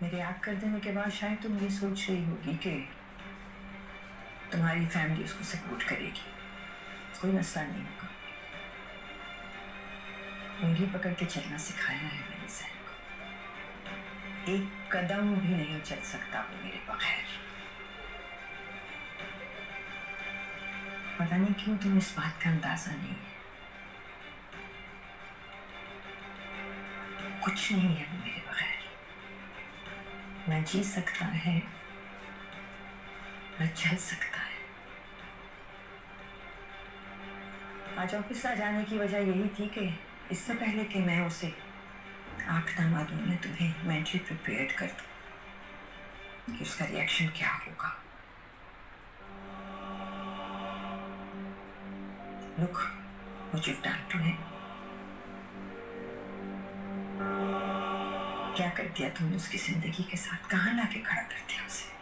मेरे याद कर देने के बाद शायद तुम ये सोच रही होगी कि तुम्हारी फैमिली उसको सपोर्ट करेगी। कोई मसला नहीं होगा। उंगली पकड़ के चलना सिखाया है मैंने सैन को। एक कदम भी नहीं चल सकता वो मेरे बगैर। पता नहीं क्यों तुम्हें इस बात का अंदाजा नहीं है। कुछ नहीं है वो मेरे बगैर। न जी सकता है न चल सकता है। आज ऑफिस आ जाने की वजह यही थी कि इससे पहले कि मैं उसे आंख ना दूं, मैं तुम्हें मेंटली प्रिपेयर्ड कर दूं कि उसका रिएक्शन क्या होगा। Look what you've done to him. क्या कर दिया तुमने उसकी जिंदगी के साथ? कहाँ लाके खड़ा कर दिया उसे?